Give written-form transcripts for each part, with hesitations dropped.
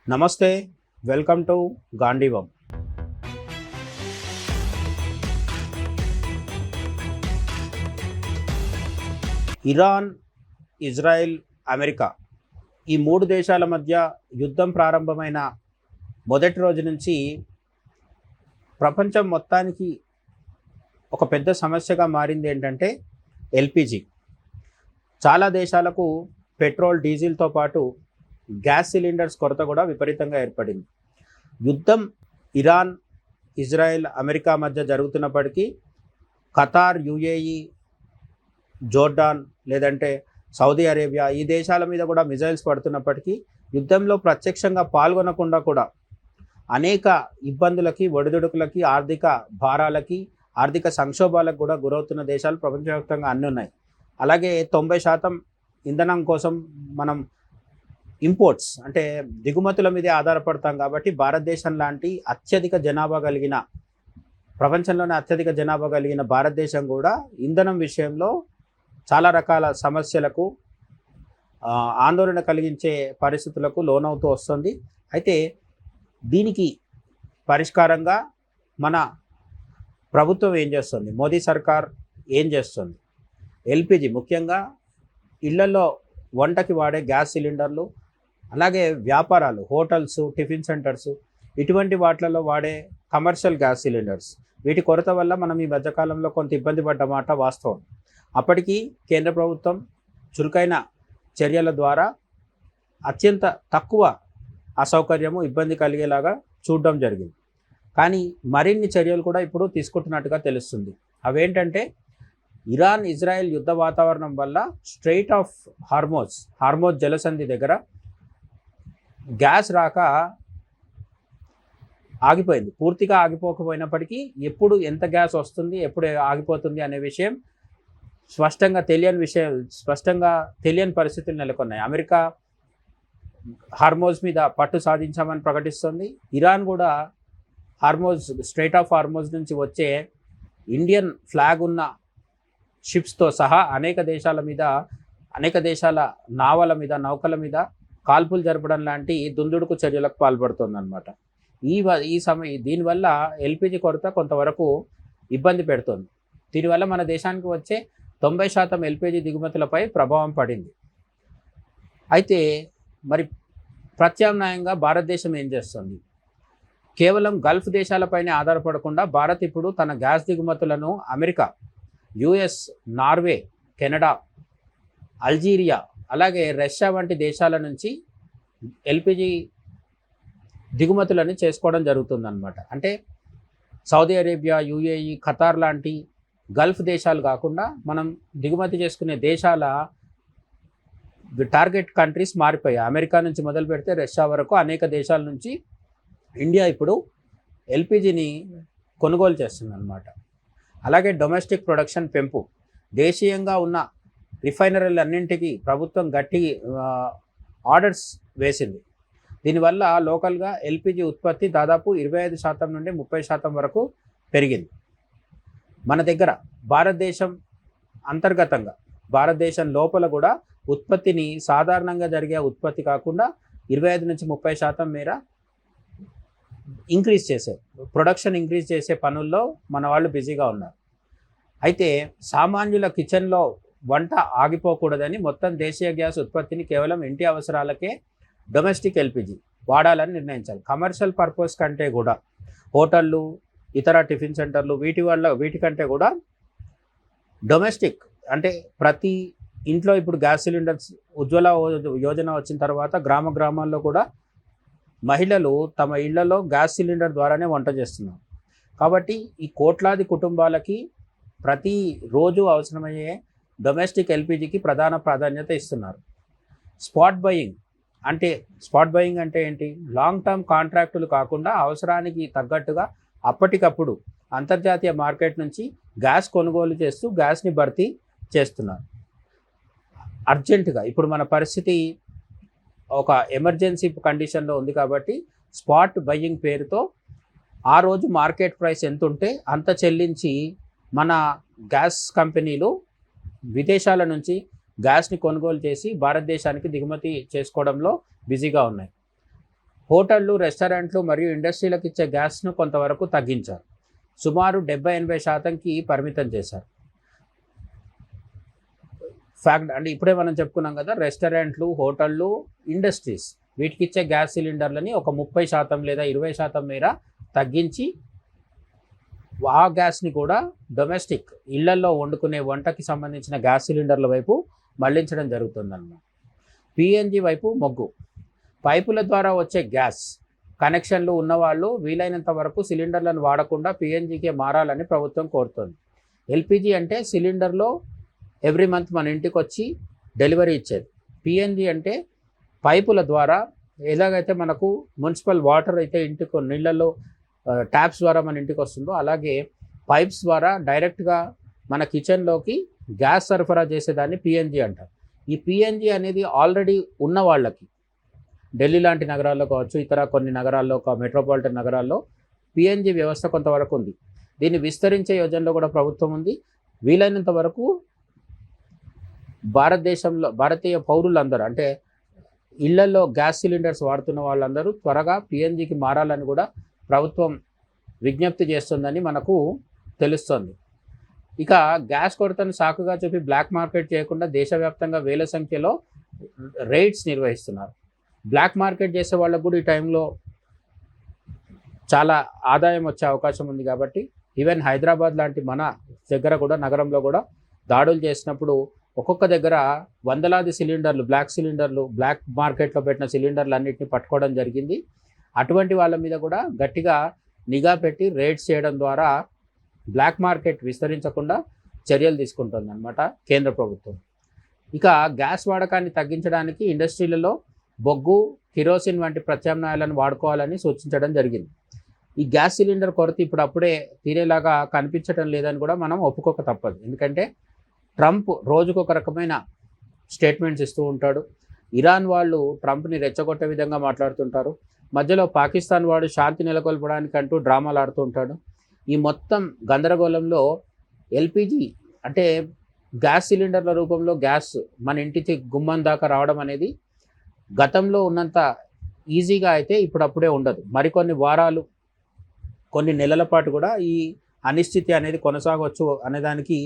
నమస్తే, welcome to Gandeevam. Iran, Israel, America ఈ మూడు దేశాల మధ్య యుద్ధం ప్రారంభమైన మొదటి రోజు నుంచి ప్రపంచం మొత్తానికి ఒక పెద్ద సమస్యగా మారింది ఏంటంటే ఎల్పిజి. చాలా దేశాలకు పెట్రోల్, డీజిల్తో పాటు గ్యాస్ సిలిండర్స్ కొరత కూడా విపరీతంగా ఏర్పడింది. యుద్ధం ఇరాన్, ఇజ్రాయెల్, అమెరికా మధ్య జరుగుతున్నప్పటికీ ఖతార్, యుఏఈ, జోర్డాన్ లేదంటే సౌదీ అరేబియా ఈ దేశాల మీద కూడా మిజైల్స్ పడుతున్నప్పటికీ యుద్ధంలో ప్రత్యక్షంగా పాల్గొనకుండా కూడా అనేక ఇబ్బందులకి, ఒడిదుడుకులకి, ఆర్థిక భారాలకి, ఆర్థిక సంక్షోభాలకు కూడా గురవుతున్న దేశాలు ప్రపంచవ్యాప్తంగా అన్నీ ఉన్నాయి. అలాగే 90% ఇంధనం కోసం మనం ఇంపోర్ట్స్ అంటే దిగుమతుల మీదే ఆధారపడతాం కాబట్టి భారతదేశం లాంటి ప్రపంచంలోనే అత్యధిక జనాభా కలిగిన భారతదేశం కూడా ఇంధనం విషయంలో చాలా రకాల సమస్యలకు, ఆందోళన కలిగించే పరిస్థితులకు లోనవుతూ వస్తుంది. అయితే దీనికి పరిష్కారంగా మన ప్రభుత్వం ఏం చేస్తుంది, మోదీ సర్కార్ ఏం చేస్తుంది? ఎల్పిజి, ముఖ్యంగా ఇళ్లలో వంటకి వాడే గ్యాస్ సిలిండర్లు, అలాగే వ్యాపారాలు, హోటల్స్, టిఫిన్ సెంటర్స్ ఇటువంటి వాటిలలో వాడే కమర్షియల్ గ్యాస్ సిలిండర్స్, వీటి కొరత వల్ల మనం ఈ మధ్యకాలంలో కొంత ఇబ్బంది పడ్డమాట వాస్తవం. అప్పటికీ కేంద్ర ప్రభుత్వం చురుకైన చర్యల ద్వారా అత్యంత తక్కువ అసౌకర్యము, ఇబ్బంది కలిగేలాగా చూడడం జరిగింది. కానీ మరిన్ని చర్యలు కూడా ఇప్పుడు తీసుకుంటున్నట్టుగా తెలుస్తుంది. అవేంటంటే ఇరాన్, ఇజ్రాయెల్ యుద్ధ వాతావరణం వల్ల స్ట్రెయిట్ ఆఫ్ హార్మోజ్ జలసంధి దగ్గర గ్యాస్ రాక ఆగిపోయింది. పూర్తిగా ఆగిపోకపోయినప్పటికీ ఎప్పుడు ఎంత గ్యాస్ వస్తుంది, ఎప్పుడు ఆగిపోతుంది అనే విషయం స్పష్టంగా తెలియని పరిస్థితులు నెలకొన్నాయి. అమెరికా హార్మోజ్ మీద పట్టు సాధించామని ప్రకటిస్తుంది. ఇరాన్ కూడా స్ట్రెయిట్ ఆఫ్ హార్మోజ్ నుంచి వచ్చే ఇండియన్ ఫ్లాగ్ ఉన్న షిప్స్తో సహా అనేక దేశాల నావల మీద, నౌకల మీద కాల్పులు జరపడం లాంటి దుందుడుకు చర్యలకు పాల్పడుతుందన్నమాట. దీనివల్ల ఎల్పిజి కొరత కొంతవరకు ఇబ్బంది పెడుతుంది. దీనివల్ల మన దేశానికి వచ్చే 90% ఎల్పిజి దిగుమతులపై ప్రభావం పడింది. అయితే మరి ప్రత్యామ్నాయంగా భారతదేశం ఏం చేస్తుంది? కేవలం గల్ఫ్ దేశాలపైనే ఆధారపడకుండా భారత్ ఇప్పుడు తన గ్యాస్ దిగుమతులను America, US, Norway, Canada, Algeria, అలాగే రష్యా వంటి దేశాల నుంచి ఎల్పిజి దిగుమతులను చేసుకోవడం జరుగుతుందన్నమాట. అంటే సౌదీ అరేబియా, యుఏఈ, ఖతార్ లాంటి గల్ఫ్ దేశాలు కాకుండా మనం దిగుమతి చేసుకునే దేశాల టార్గెట్ కంట్రీస్ మారిపోయాయి. అమెరికా నుంచి మొదలు పెడితే రష్యా వరకు అనేక దేశాల నుంచి ఇండియా ఇప్పుడు ఎల్పిజిని కొనుగోలు చేస్తుందన్నమాట. అలాగే డొమెస్టిక్ ప్రొడక్షన్ పెంపు, దేశీయంగా ఉన్న రిఫైనరీలన్నింటికీ ప్రభుత్వం గట్టి ఆర్డర్స్ వేసింది. దీనివల్ల లోకల్గా ఎల్పిజి ఉత్పత్తి దాదాపు 25% నుండి 30% వరకు పెరిగింది. మన దగ్గర భారతదేశం లోపల కూడా ఉత్పత్తిని సాధారణంగా జరిగే ఉత్పత్తి కాకుండా 25 నుంచి 30% మేర ప్రొడక్షన్ ఇంక్రీజ్ చేసే పనుల్లో మన వాళ్ళు బిజీగా ఉన్నారు. అయితే సామాన్యుల కిచెన్లో వంట ఆగిపోకూడదని మొత్తం దేశీయ గ్యాస్ ఉత్పత్తిని కేవలం ఇంటి అవసరాలకే డొమెస్టిక్ ఎల్పిజి వాడాలని నిర్ణయించాలి. కమర్షియల్ పర్పస్ కంటే కూడా హోటళ్ళు, ఇతర టిఫిన్ సెంటర్లు వీటికంటే కూడా డొమెస్టిక్, అంటే ప్రతి ఇంట్లో ఇప్పుడు గ్యాస్ సిలిండర్స్ ఉజ్వల యోజన వచ్చిన తర్వాత గ్రామాల్లో కూడా మహిళలు తమ ఇళ్లలో గ్యాస్ సిలిండర్ ద్వారానే వంట చేస్తున్నారు. కాబట్టి ఈ కోట్లాది కుటుంబాలకి ప్రతిరోజు అవసరమయ్యే డొమెస్టిక్ ఎల్పిజికి ప్రధాన ప్రాధాన్యత ఇస్తున్నారు. స్పాట్ బయింగ్ అంటే ఏంటి? లాంగ్ టర్మ్ కాంట్రాక్టులు కాకుండా అవసరానికి తగ్గట్టుగా అప్పటికప్పుడు అంతర్జాతీయ మార్కెట్ నుంచి గ్యాస్ కొనుగోలు చేస్తూ గ్యాస్ని భర్తీ చేస్తున్నారు. అర్జెంటుగా ఇప్పుడు మన పరిస్థితి ఒక ఎమర్జెన్సీ కండిషన్లో ఉంది కాబట్టి స్పాట్ బయింగ్ పేరుతో ఆ రోజు మార్కెట్ ప్రైస్ ఎంత ఉంటే అంత చెల్లించి మన గ్యాస్ కంపెనీలు విదేశాల నుంచి గ్యాస్ని కొనుగోలు చేసి భారతదేశానికి దిగుమతి చేసుకోవడంలో బిజీగా ఉన్నాయి. హోటళ్ళు, రెస్టారెంట్లు మరియు ఇండస్ట్రీలకు ఇచ్చే గ్యాస్ను కొంతవరకు తగ్గించారు. సుమారు 70-80%కి పరిమితం చేశారు. ఫ్యాక్ట్ అంటే ఇప్పుడే మనం చెప్పుకున్నాం కదా, రెస్టారెంట్లు, హోటళ్ళు, ఇండస్ట్రీస్ వీటికి ఇచ్చే గ్యాస్ సిలిండర్లని ఒక 30% లేదా 20% మేర తగ్గించి ఆ గ్యాస్ని కూడా డొమెస్టిక్ ఇళ్లల్లో వండుకునే వంటకి సంబంధించిన గ్యాస్ సిలిండర్ల వైపు మళ్లించడం జరుగుతుందన్నమాట. పిఎన్జి వైపు మొగ్గు. పైపుల ద్వారా వచ్చే గ్యాస్ కనెక్షన్లు ఉన్నవాళ్ళు వీలైనంత వరకు సిలిండర్లను వాడకుండా పిఎన్జికే మారాలని ప్రభుత్వం కోరుతోంది. ఎల్పిజి అంటే సిలిండర్లో ఎవ్రీ మంత్ మన ఇంటికి వచ్చి డెలివరీ ఇచ్చేది. పిఎన్జి అంటే పైపుల ద్వారా ఎలాగైతే మనకు మున్సిపల్ వాటర్ అయితే ఇంటికి నీళ్ళల్లో ట్యాప్స్ ద్వారా మన ఇంటికి వస్తుందో, అలాగే పైప్స్ ద్వారా డైరెక్ట్గా మన కిచెన్లోకి గ్యాస్ సరఫరా చేసేదాన్ని పిఎన్జి అంటారు. ఈ పిఎన్జి అనేది ఆల్రెడీ ఉన్న వాళ్ళకి ఢిల్లీ లాంటి నగరాల్లో కావచ్చు, ఇతర కొన్ని నగరాల్లో, మెట్రోపాలిటన్ నగరాల్లో పిఎన్జి వ్యవస్థ కొంతవరకు ఉంది. దీన్ని విస్తరించే యోజనలో కూడా ప్రభుత్వం ఉంది. వీలైనంత వరకు భారతీయ పౌరులందరూ అంటే ఇళ్లలో గ్యాస్ సిలిండర్స్ వాడుతున్న వాళ్ళందరూ త్వరగా పిఎన్జికి మారాలని కూడా ప్రభుత్వం విజ్ఞప్తి చేస్తుందని మనకు తెలుస్తోంది. ఇక గ్యాస్ కొరతను సాకుగా చెప్పి బ్లాక్ మార్కెట్ చేయకుండా దేశవ్యాప్తంగా వేల సంఖ్యలో రైడ్స్ నిర్వహిస్తున్నారు. బ్లాక్ మార్కెట్ చేసే వాళ్ళకు కూడా ఈ టైంలో చాలా ఆదాయం వచ్చే అవకాశం ఉంది. కాబట్టి ఈవెన్ హైదరాబాద్ లాంటి మన దగ్గర కూడా, నగరంలో కూడా దాడులు చేసినప్పుడు ఒక్కొక్క దగ్గర వందలాది సిలిండర్లు, బ్లాక్ మార్కెట్లో పెట్టిన సిలిండర్లు అన్నింటినీ పట్టుకోవడం జరిగింది. అటువంటి వాళ్ళ మీద కూడా గట్టిగా నిఘా పెట్టి రైడ్స్ చేయడం ద్వారా బ్లాక్ మార్కెట్ విస్తరించకుండా చర్యలు తీసుకుంటుందన్నమాట కేంద్ర ప్రభుత్వం. ఇక గ్యాస్ వాడకాన్ని తగ్గించడానికి ఇండస్ట్రీలలో బొగ్గు, కిరోసిన్ వంటి ప్రత్యామ్నాయాలను వాడుకోవాలని సూచించడం జరిగింది. ఈ గ్యాస్ సిలిండర్ కొరత ఇప్పుడప్పుడే తీరేలాగా కనిపించడం లేదని కూడా మనం ఒప్పుకోక తప్పదు. ఎందుకంటే ట్రంప్ రోజుకొక రకమైన స్టేట్మెంట్స్ ఇస్తూ ఉంటాడు. ఇరాన్ వాళ్ళు ట్రంప్ని రెచ్చగొట్టే విధంగా మాట్లాడుతుంటారు. మధ్యలో పాకిస్తాన్ వాడు శాంతి నెలకొల్పడానికి అంటూ డ్రామాలు ఆడుతూ ఉంటాడు. ఈ మొత్తం గందరగోళంలో ఎల్పిజి అంటే గ్యాస్ సిలిండర్ల రూపంలో గ్యాస్ మన ఇంటికి గుమ్మం దాకా రావడం అనేది గతంలో ఉన్నంత ఈజీగా అయితే ఇప్పుడప్పుడే ఉండదు. మరికొన్ని వారాలు, కొన్ని నెలల పాటు కూడా ఈ అనిశ్చితి అనేది కొనసాగవచ్చు అనేదానికి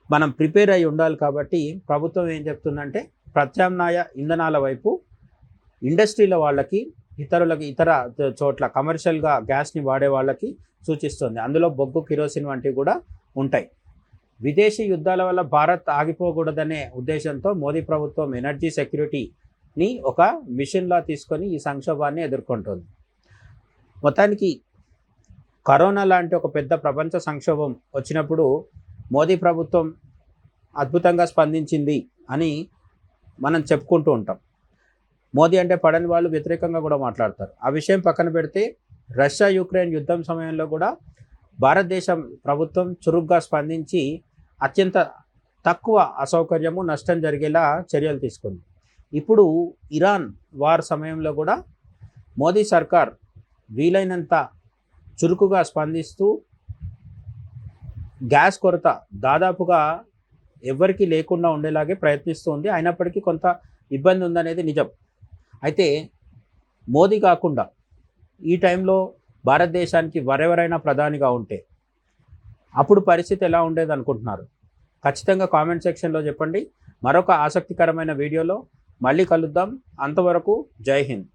మనం ప్రిపేర్ అయి ఉండాలి. కాబట్టి ప్రభుత్వం ఏం చెప్తుందంటే ప్రత్యామ్నాయ ఇంధనాల వైపు ఇండస్ట్రీల వాళ్ళకి, ఇతర చోట్ల కమర్షియల్గా గ్యాస్ని వాడే వాళ్ళకి సూచిస్తుంది. అందులో బొగ్గు, కిరోసిన్ వంటివి కూడా ఉంటాయి. విదేశీ యుద్ధాల వల్ల భారత్ ఆగిపోకూడదనే ఉద్దేశంతో మోదీ ప్రభుత్వం ఎనర్జీ సెక్యూరిటీని ఒక మిషన్లా తీసుకొని ఈ సంక్షోభాన్ని ఎదుర్కొంటుంది. మొత్తానికి కరోనా లాంటి ఒక పెద్ద ప్రపంచ సంక్షోభం వచ్చినప్పుడు మోదీ ప్రభుత్వం అద్భుతంగా స్పందించింది అని మనం చెప్పుకుంటూ ఉంటాం. మోదీ అంటే పడని వాళ్ళు వ్యతిరేకంగా కూడా మాట్లాడతారు. ఆ విషయం పక్కన పెడితే రష్యా యుక్రెయిన్ యుద్ధం సమయంలో కూడా భారతదేశం ప్రభుత్వం చురుగ్గా స్పందించి అత్యంత తక్కువ అసౌకర్యము, నష్టం జరిగేలా చర్యలు తీసుకుంది. ఇప్పుడు ఇరాన్ వార్ సమయంలో కూడా మోదీ సర్కార్ వీలైనంత చురుకుగా స్పందిస్తూ గ్యాస్ కొరత దాదాపుగా ఎవరికీ లేకుండా ఉండేలాగే ప్రయత్నిస్తుంది. అయినప్పటికీ కొంత ఇబ్బంది ఉందనేది నిజం. అయితే మోదీ కాకుండా ఈ టైంలో భారతదేశానికి వరెవరైనా ప్రధానిగా ఉంటే అప్పుడు పరిస్థితి ఎలా ఉండేది అనుకుంటున్నారు? ఖచ్చితంగా కామెంట్ సెక్షన్లో చెప్పండి. మరొక ఆసక్తికరమైన వీడియోలో మళ్ళీ కలుద్దాం. అంతవరకు జై హింద్.